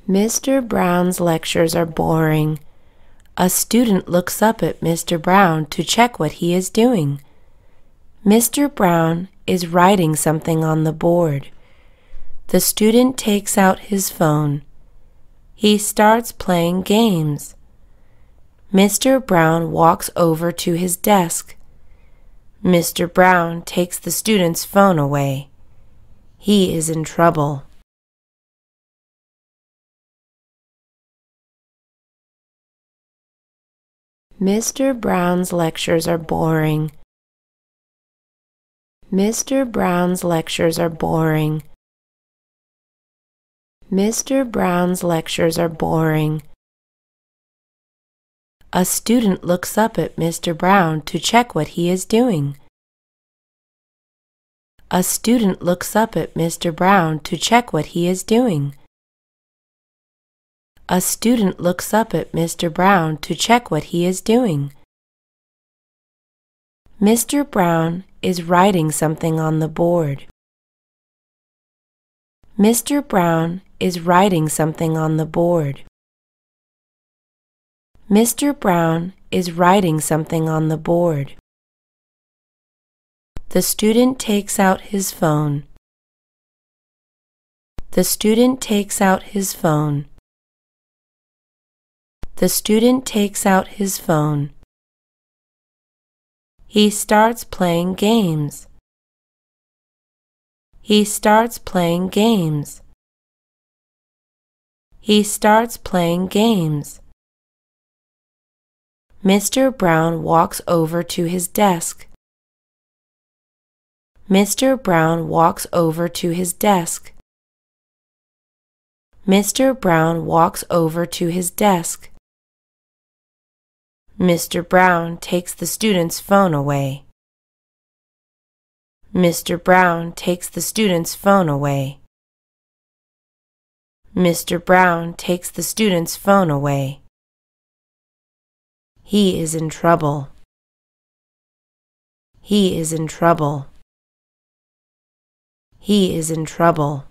Mr. Brown's lectures are boring. A student looks up at Mr. Brown to check what he is doing. Mr. Brown is writing something on the board. The student takes out his phone. He starts playing games. Mr. Brown walks over to his desk. Mr. Brown takes the student's phone away. He is in trouble. Mr. Brown's lectures are boring. Mr. Brown's lectures are boring. Mr. Brown's lectures are boring. A student looks up at Mr. Brown to check what he is doing. A student looks up at Mr. Brown to check what he is doing. A student looks up at Mr. Brown to check what he is doing. Mr. Brown is writing something on the board. Mr. Brown is writing something on the board. Mr. Brown is writing something on the board. The student takes out his phone. The student takes out his phone. The student takes out his phone. He starts playing games. He starts playing games. He starts playing games. Mr. Brown walks over to his desk. Mr. Brown walks over to his desk. Mr. Brown walks over to his desk. Mr. Brown takes the student's phone away. Mr. Brown takes the student's phone away. Mr. Brown takes the student's phone away. He is in trouble. He is in trouble. He is in trouble.